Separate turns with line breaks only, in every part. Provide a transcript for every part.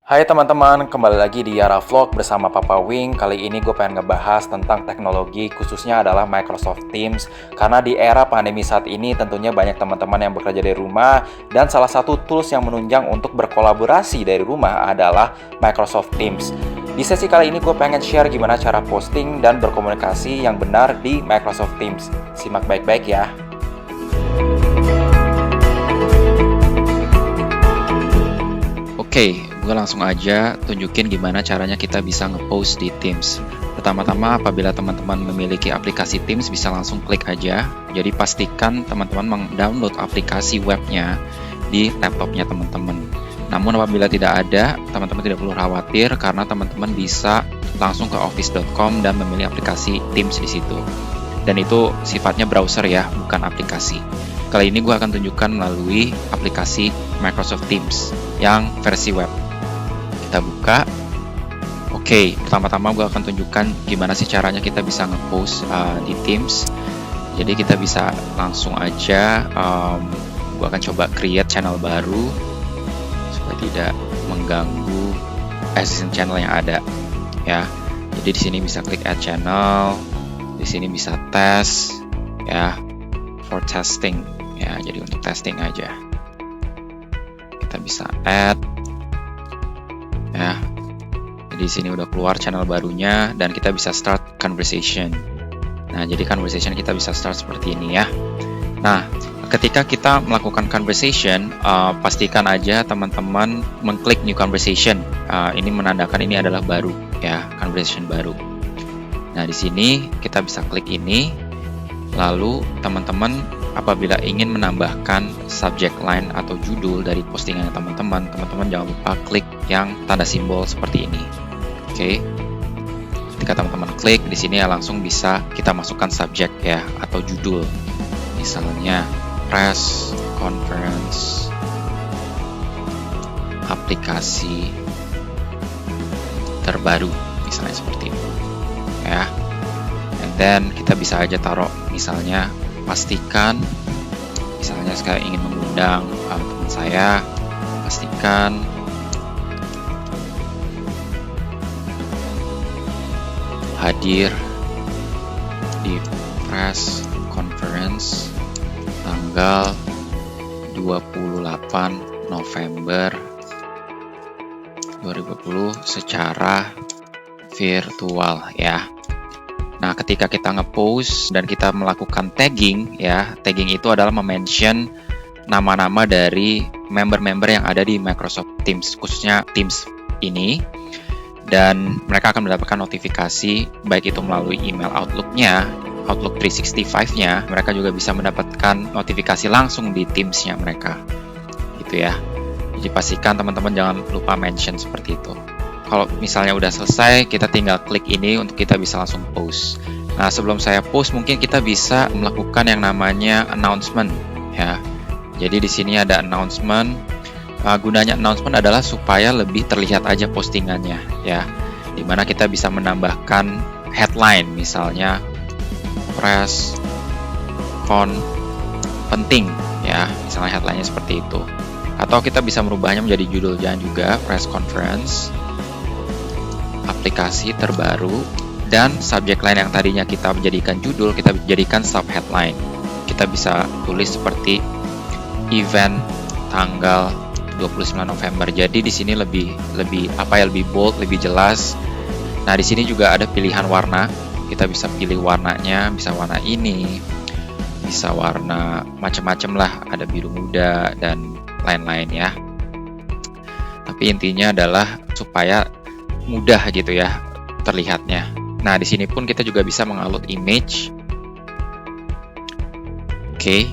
Hai teman-teman, kembali lagi di Yara Vlog bersama Papa Wing. Kali ini gue pengen ngebahas tentang teknologi, khususnya adalah Microsoft Teams. Karena di era pandemi saat ini tentunya banyak teman-teman yang bekerja dari rumah, dan salah satu tools yang menunjang untuk berkolaborasi dari rumah adalah Microsoft Teams. Di sesi kali ini gue pengen share gimana cara posting dan berkomunikasi yang benar di Microsoft Teams. Simak baik-baik ya. Oke, gue langsung aja tunjukin gimana caranya kita bisa ngepost di Teams. Pertama-tama, apabila teman-teman memiliki aplikasi Teams, bisa langsung klik aja. Jadi pastikan teman-teman mendownload aplikasi webnya di laptopnya teman-teman. Namun apabila tidak ada, teman-teman tidak perlu khawatir karena teman-teman bisa langsung ke office.com dan memilih aplikasi Teams di situ. Dan itu sifatnya browser ya, bukan aplikasi. Kali ini gue akan tunjukkan melalui aplikasi Microsoft Teams yang versi web. Kita buka. Oke, pertama-tama gue akan tunjukkan gimana sih caranya kita bisa ngepost di Teams. Jadi kita bisa langsung aja, gue akan coba create channel baru supaya tidak mengganggu existing channel yang ada. Ya, jadi di sini bisa klik add channel. Di sini bisa test, ya, for testing. Ya, jadi untuk testing aja. Kita bisa add, ya. Jadi di sini udah keluar channel barunya dan kita bisa start conversation. Nah, jadi conversation kita bisa start seperti ini ya. Nah, ketika kita melakukan conversation, pastikan aja teman-teman mengklik new conversation. Ini menandakan ini adalah baru, ya, conversation baru. Nah, di sini kita bisa klik ini. Lalu teman-teman apabila ingin menambahkan subject line atau judul dari postingan teman-teman jangan lupa klik yang tanda simbol seperti ini. Oke. Ketika teman-teman klik di sini ya langsung bisa kita masukkan subject ya atau judul. Misalnya press conference aplikasi terbaru, misalnya seperti itu. Ya. And then kita bisa aja taruh misalnya pastikan, misalnya saya ingin mengundang teman saya, pastikan hadir di press conference tanggal 28 November 2020 secara virtual ya. Nah, ketika kita nge-post dan kita melakukan tagging, ya, tagging itu adalah mention nama-nama dari member-member yang ada di Microsoft Teams, khususnya Teams ini, dan mereka akan mendapatkan notifikasi, baik itu melalui email Outlook-nya, Outlook 365-nya, mereka juga bisa mendapatkan notifikasi langsung di Teams-nya mereka, gitu ya. Jadi pastikan teman-teman jangan lupa mention seperti itu. Kalau misalnya udah selesai, kita tinggal klik ini untuk kita bisa langsung post. Nah, sebelum saya post, mungkin kita bisa melakukan yang namanya announcement, ya. Jadi di sini ada announcement. Gunanya announcement adalah supaya lebih terlihat aja postingannya, ya. Dimana kita bisa menambahkan headline, misalnya press con penting, ya. Misalnya headline-nya seperti itu. Atau kita bisa merubahnya menjadi judulnya juga press conference aplikasi terbaru, dan subject line yang tadinya kita menjadikan judul, kita jadikan sub headline. Kita bisa tulis seperti event tanggal 29 November. Jadi di sini lebih bold, lebih jelas. Nah, di sini juga ada pilihan warna. Kita bisa pilih warnanya, bisa warna ini, bisa warna macam-macam lah, ada biru muda dan lain-lain ya. Tapi intinya adalah supaya mudah gitu ya terlihatnya. Nah, di sini pun kita juga bisa mengupload image. Oke.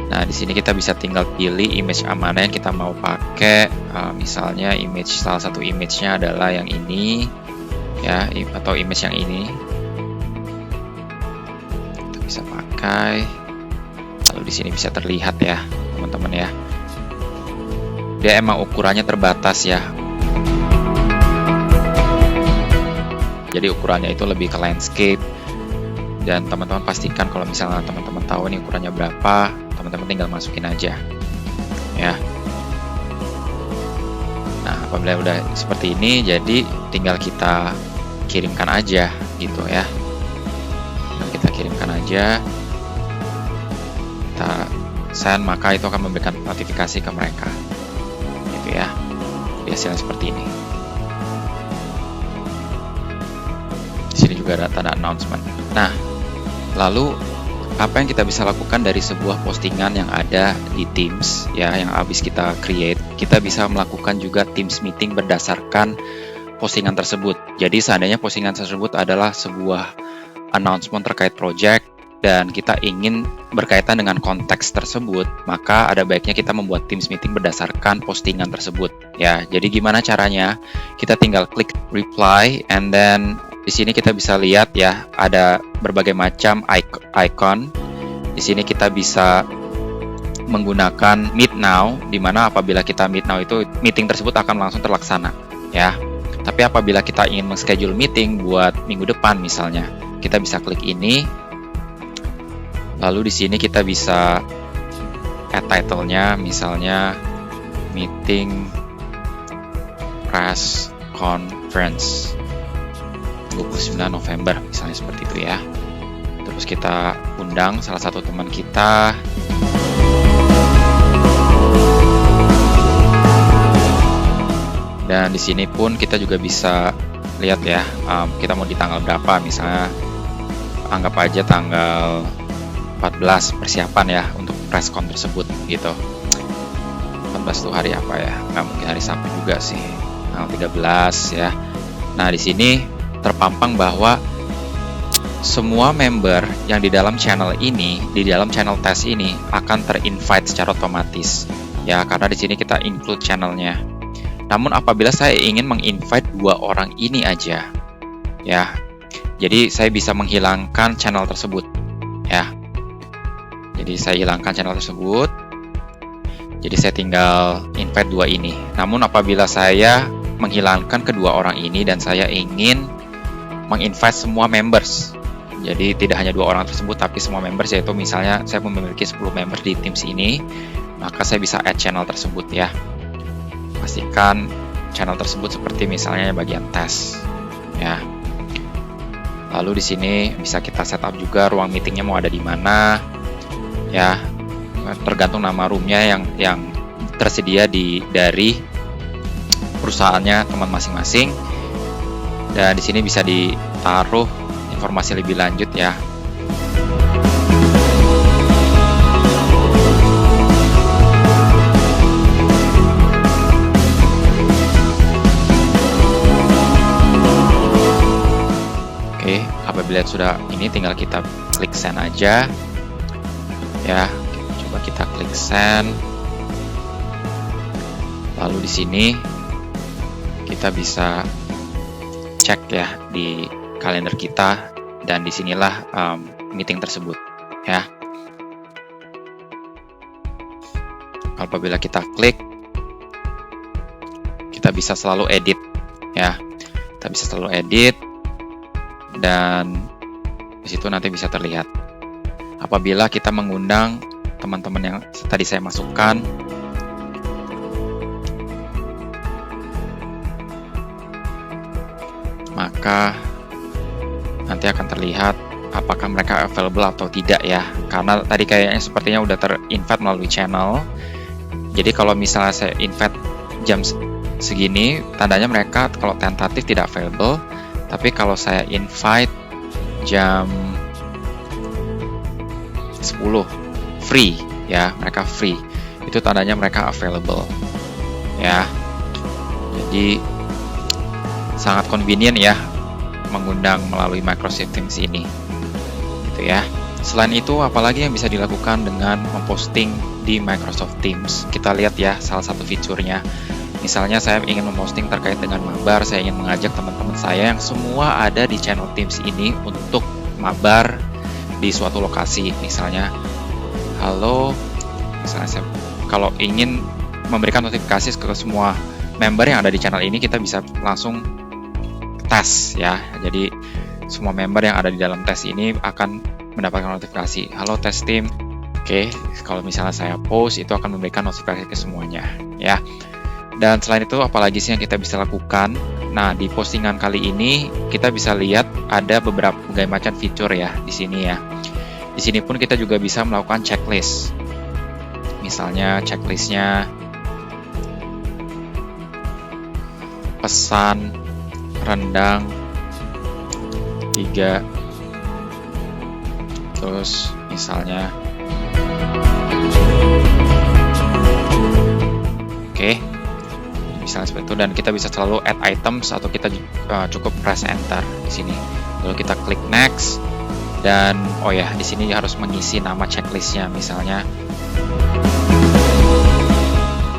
Nah, di sini kita bisa tinggal pilih image mana yang kita mau pakai. Misalnya salah satu image-nya adalah yang ini ya, atau image yang ini. Kita bisa pakai. Lalu di sini bisa terlihat ya, teman-teman ya. Dia emang ukurannya terbatas ya. Jadi ukurannya itu lebih ke landscape, dan teman-teman pastikan kalau misalnya teman-teman tahu ini ukurannya berapa, teman-teman tinggal masukin aja ya. Nah, Apabila udah seperti ini, jadi tinggal kita kirimkan aja gitu ya. Kita kirimkan aja, kita send, maka itu akan memberikan notifikasi ke mereka gitu ya. Hasilnya seperti ini. Di sini juga ada tanda announcement. Nah, lalu apa yang kita bisa lakukan dari sebuah postingan yang ada di Teams ya, yang habis kita create? Kita bisa melakukan juga Teams meeting berdasarkan postingan tersebut. Jadi seandainya postingan tersebut adalah sebuah announcement terkait project dan kita ingin berkaitan dengan konteks tersebut, maka ada baiknya kita membuat Teams meeting berdasarkan postingan tersebut ya. Jadi gimana caranya? Kita tinggal klik reply, and then di sini kita bisa lihat ya, ada berbagai macam icon. Di sini kita bisa menggunakan Meet Now, di mana apabila kita Meet Now itu meeting tersebut akan langsung terlaksana ya. Tapi apabila kita ingin men-schedule meeting buat minggu depan misalnya, kita bisa klik ini. Lalu di sini kita bisa add title-nya, misalnya meeting press conference 29 November, misalnya seperti itu ya. Terus kita undang salah satu teman kita. Dan di sini pun kita juga bisa lihat ya, kita mau di tanggal berapa, misalnya anggap aja tanggal 14 persiapan ya untuk press-con tersebut gitu. 14 itu hari apa ya? Nggak mungkin hari Sabtu juga sih. Tanggal 13 ya. Nah, di sini terpampang bahwa semua member yang di dalam channel ini, di dalam channel test ini akan ter-invite secara otomatis ya, karena di sini kita include channelnya. Namun apabila saya ingin meng-invite 2 orang ini aja ya, jadi saya bisa menghilangkan channel tersebut ya. Jadi saya hilangkan channel tersebut. Jadi saya tinggal invite 2 ini. Namun apabila saya menghilangkan kedua orang ini dan saya ingin menginvite semua members, jadi tidak hanya 2 orang tersebut tapi semua members, yaitu misalnya saya memiliki 10 members di Teams ini, maka saya bisa add channel tersebut ya. Pastikan channel tersebut seperti misalnya bagian tes ya. Lalu di sini bisa kita setup juga ruang meetingnya mau ada di mana ya, tergantung nama roomnya yang tersedia dari perusahaannya teman masing-masing. Dan di sini bisa ditaruh informasi lebih lanjut ya. Oke, apabila sudah ini tinggal kita klik send aja ya. Coba kita klik send. Lalu di sini kita bisa cek ya di kalender kita, dan disinilah meeting tersebut ya. Apabila kita klik, kita bisa selalu edit ya. Kita bisa selalu edit, dan disitu nanti bisa terlihat. Apabila kita mengundang teman-teman yang tadi saya masukkan, maka nanti akan terlihat apakah mereka available atau tidak ya. Karena tadi kayaknya sepertinya udah ter-invite melalui channel. Jadi kalau misalnya saya invite jam segini, tandanya mereka kalau tentatif tidak available. Tapi kalau saya invite jam 10 free ya, mereka free, itu tandanya mereka available ya. Jadi sangat convenient ya mengundang melalui Microsoft Teams ini gitu ya. Selain itu, apalagi yang bisa dilakukan dengan memposting di Microsoft Teams? Kita lihat ya salah satu fiturnya. Misalnya saya ingin memposting terkait dengan mabar, saya ingin mengajak teman-teman saya yang semua ada di channel Teams ini untuk mabar di suatu lokasi. Misalnya, halo, misalnya saya kalau ingin memberikan notifikasi ke semua member yang ada di channel ini, kita bisa langsung tes ya. Jadi semua member yang ada di dalam tes ini akan mendapatkan notifikasi, halo tes tim. Oke, kalau misalnya saya post, itu akan memberikan notifikasi ke semuanya ya. Dan selain itu, apalagi sih yang kita bisa lakukan? Nah, di postingan kali ini kita bisa lihat ada berbagai macam fitur ya di sini ya. Di sini pun kita juga bisa melakukan checklist. Misalnya checklistnya pesan rendang 3, terus misalnya oke, misalnya seperti itu, dan kita bisa selalu add items atau kita cukup press enter di sini. Lalu kita klik next, dan oh ya, di sini harus mengisi nama checklistnya misalnya.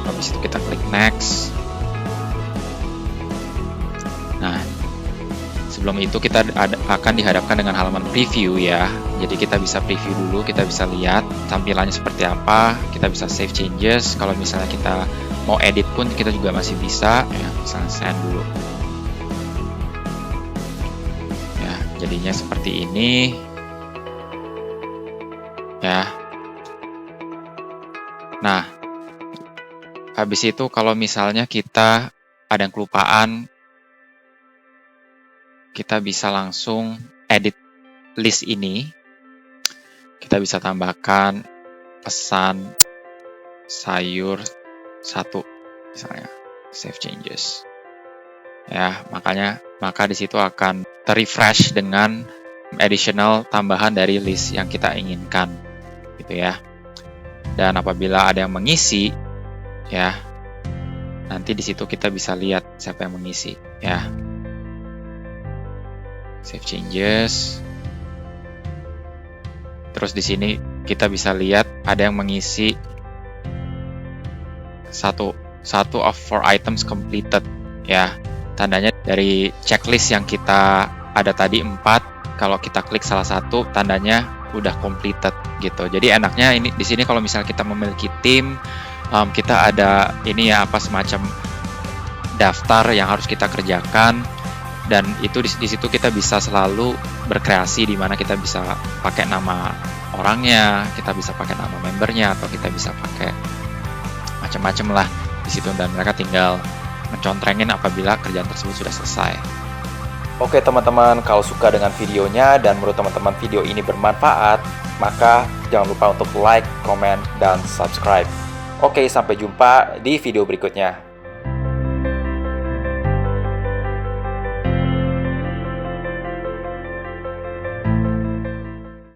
Habis itu kita klik next. Nah, sebelum itu kita akan dihadapkan dengan halaman preview ya. Jadi kita bisa preview dulu, kita bisa lihat tampilannya seperti apa, kita bisa save changes. Kalau misalnya kita mau edit pun kita juga masih bisa ya, misalnya send dulu. Ya, jadinya seperti ini. Ya. Nah, habis itu kalau misalnya kita ada yang kelupaan, kita bisa langsung edit list ini. Kita bisa tambahkan pesan sayur 1 misalnya, save changes. Ya, maka di situ akan terrefresh dengan additional tambahan dari list yang kita inginkan gitu ya. Dan apabila ada yang mengisi ya, nanti di situ kita bisa lihat siapa yang mengisi ya. Save changes. Terus di sini kita bisa lihat ada yang mengisi satu of 4 items completed ya. Tandanya dari checklist yang kita ada tadi 4, kalau kita klik salah satu tandanya udah completed gitu. Jadi enaknya ini di sini kalau misalnya kita memiliki tim, kita ada ini ya, apa semacam daftar yang harus kita kerjakan. Dan itu di situ kita bisa selalu berkreasi, di mana kita bisa pakai nama orangnya, kita bisa pakai nama membernya, atau kita bisa pakai macam-macam lah di situ, dan mereka tinggal mencontrengin apabila kerjaan tersebut sudah selesai. Oke teman-teman, kalau suka dengan videonya dan menurut teman-teman video ini bermanfaat, maka jangan lupa untuk like, comment, dan subscribe. Oke, sampai jumpa di video berikutnya.